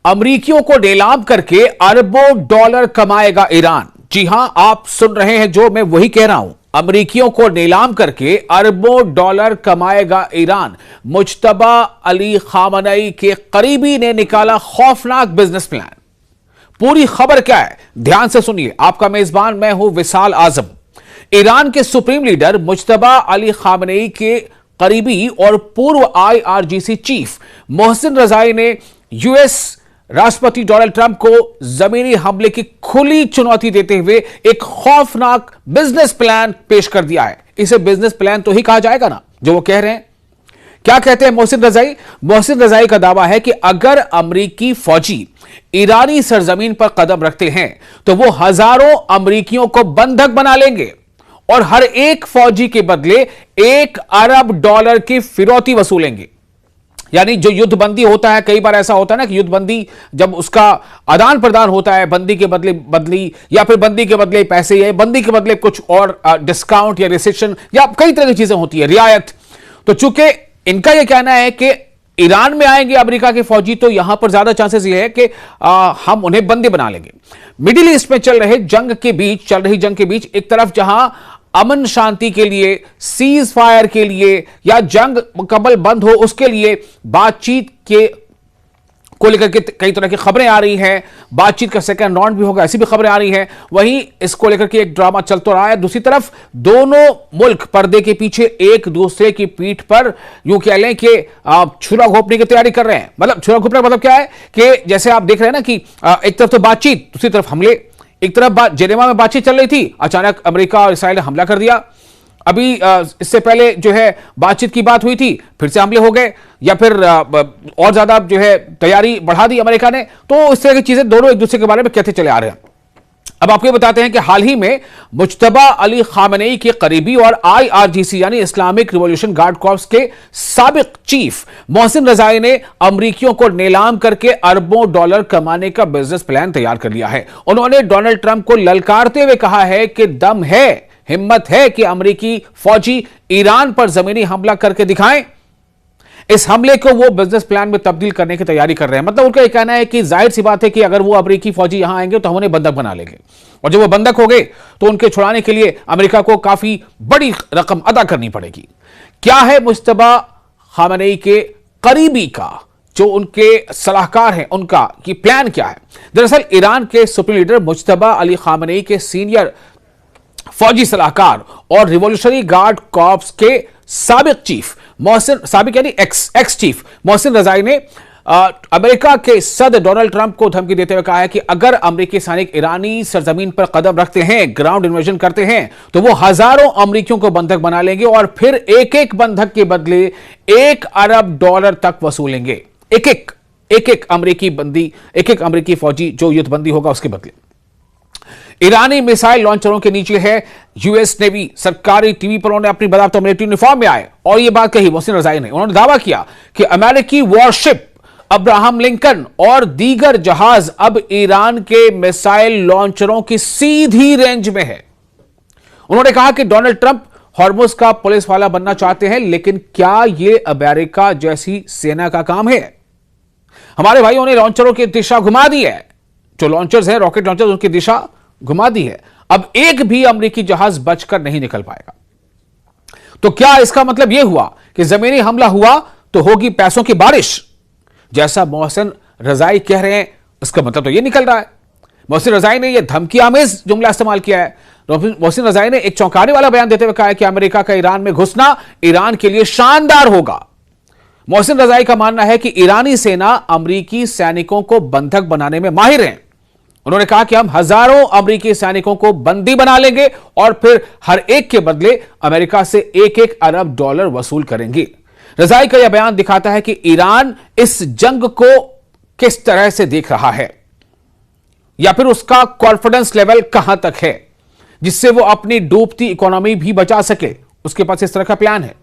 अमरीकियों को नीलाम करके अरबों डॉलर कमाएगा ईरान। जी हां, आप सुन रहे हैं जो मैं वही कह रहा हूं। अमरीकियों को नीलाम करके अरबों डॉलर कमाएगा ईरान। मुज्तबा अली खामनेई के करीबी ने निकाला खौफनाक बिजनेस प्लान। पूरी खबर क्या है, ध्यान से सुनिए। आपका मेजबान मैं हूं विशाल आजम। ईरान के supreme leader Mojtaba Ali Khamenei के करीबी और पूर्व IRGC चीफ मोहसिन रजाई ने यूएस राष्ट्रपति डोनाल्ड ट्रंप को जमीनी हमले की खुली चुनौती देते हुए एक खौफनाक बिजनेस प्लान पेश कर दिया है। इसे बिजनेस प्लान तो ही कहा जाएगा ना, जो वो कह रहे हैं। क्या कहते हैं मोहसिन रजाई? मोहसिन रजाई का दावा है कि अगर अमरीकी फौजी ईरानी सरजमीन पर कदम रखते हैं तो वो हजारों अमरीकियों को बंधक बना लेंगे और हर एक फौजी के बदले $1 अरब की फिरौती वसूलेंगे। यानी जो युद्ध बंदी होता है, कई बार ऐसा होता है ना कि युद्ध बंदी जब उसका आदान प्रदान होता है, बंदी के बदले बदली या फिर बंदी के बदले पैसे या बंदी के बदले कुछ और डिस्काउंट या रिसेशन या कई तरह की चीजें होती है, रियायत। तो चूंकि इनका यह कहना है कि ईरान में आएंगे अमेरिका के फौजी तो यहां पर ज्यादा चांसेस ये है कि हम उन्हें बंदी बना लेंगे। मिडिल ईस्ट में चल रही जंग के बीच एक तरफ जहां अमन शांति के लिए, सीज फायर के लिए या जंग मुकम्मल बंद हो उसके लिए बातचीत को लेकर के कई तरह की खबरें आ रही हैं। बातचीत का सेकंड राउंड भी होगा, ऐसी भी खबरें आ रही हैं। वहीं इसको लेकर के एक ड्रामा चल तो रहा है। दूसरी तरफ दोनों मुल्क पर्दे के पीछे एक दूसरे की पीठ पर यूं कह लें कि छुरा घोंपने की तैयारी कर रहे हैं। मतलब छुरा घोंपने का मतलब क्या है कि जैसे आप देख रहे हैं ना कि एक तरफ तो बातचीत, दूसरी तरफ हमले। एक तरफ जेनेवा में बातचीत चल रही थी, अचानक अमेरिका और इसराइल ने हमला कर दिया। अभी इससे पहले जो है बातचीत की बात हुई थी, फिर से हमले हो गए या फिर और ज्यादा जो है तैयारी बढ़ा दी अमेरिका ने। तो इस तरह की चीजें दोनों एक दूसरे के बारे में कहते चले आ रहे हैं। अब आपको बताते हैं कि हाल ही में मुज्तबा अली खामनेई के करीबी और IRGC यानी इस्लामिक रिवॉल्यूशन गार्ड कॉर्प्स के साबिक चीफ मोहसिन रजाई ने अमरीकियों को नीलाम करके अरबों डॉलर कमाने का बिजनेस प्लान तैयार कर लिया है। उन्होंने डोनाल्ड ट्रंप को ललकारते हुए कहा है कि दम है, हिम्मत है कि अमरीकी फौजी ईरान पर जमीनी हमला करके दिखाएं। इस हमले को वो बिजनेस प्लान में तब्दील करने की तैयारी कर रहे हैं। मतलब उनका यह कहना है कि जाहिर सी बात है कि अगर वो अमरीकी फौजी यहां आएंगे तो हम उन्हें बंधक बना लेंगे और जब वो बंधक हो गए तो उनके छुड़ाने के लिए अमेरिका को काफी बड़ी रकम अदा करनी पड़ेगी। क्या है मुज्तबा खामनेई के करीबी का, जो उनके सलाहकार हैं, उनका ये प्लान क्या है? दरअसल ईरान के supreme leader Mojtaba Ali Khamenei के सीनियर फौजी सलाहकार और रिवॉल्यूशनरी गार्ड कॉर्प्स के साबिक चीफ साबिक यानी एक्स चीफ मोहसिन रजाई ने अमेरिका के सदर डोनाल्ड ट्रंप को धमकी देते हुए कहा है कि अगर अमेरिकी सैनिक ईरानी सरजमीन पर कदम रखते हैं, ग्राउंड इन्वेजन करते हैं, तो वो हजारों अमरीकियों को बंधक बना लेंगे और फिर एक एक बंधक के बदले $1 अरब तक वसूलेंगे। एक एक अमरीकी फौजी जो युद्धबंदी होगा उसके बदले। ईरानी मिसाइल लॉन्चरों के नीचे है यूएस नेवी। सरकारी टीवी पर उन्होंने अपनी बदावत मिलिट्री यूनिफॉर्म में आए और यह बात कही मोहसिन रजाई ने। उन्होंने दावा किया कि अमेरिकी वॉरशिप अब्राहम लिंकन और दीगर जहाज अब ईरान के मिसाइल लॉन्चरों की सीधी रेंज में है। उन्होंने कहा कि डोनाल्ड ट्रंप हॉर्मुज का पुलिस वाला बनना चाहते हैं, लेकिन क्या यह अमेरिका जैसी सेना का काम है? हमारे भाइयों ने लॉन्चरों की दिशा घुमा दी है। जो लॉन्चर्स हैं, रॉकेट लॉन्चर्स, उनकी दिशा घुमा दी है। अब एक भी अमेरिकी जहाज बचकर नहीं निकल पाएगा। तो क्या इसका मतलब यह हुआ कि जमीनी हमला हुआ तो होगी पैसों की बारिश, जैसा मोहसिन रजाई कह रहे हैं? इसका मतलब तो यह निकल रहा है। मोहसिन रजाई ने यह धमकी आमेज जुमला इस्तेमाल किया है। मोहसिन रजाई ने एक चौंकाने वाला बयान देते हुए कहा है कि अमेरिका का ईरान में घुसना ईरान के लिए शानदार होगा। मोहसिन रजाई का मानना है कि ईरानी सेना अमेरिकी सैनिकों को बंधक बनाने में माहिर है। उन्होंने कहा कि हम हजारों अमेरिकी सैनिकों को बंदी बना लेंगे और फिर हर एक के बदले अमेरिका से $1 अरब वसूल करेंगे। रजाई का यह बयान दिखाता है कि ईरान इस जंग को किस तरह से देख रहा है या फिर उसका कॉन्फिडेंस लेवल कहां तक है, जिससे वो अपनी डूबती इकोनॉमी भी बचा सके। उसके पास इस तरह का प्लान है।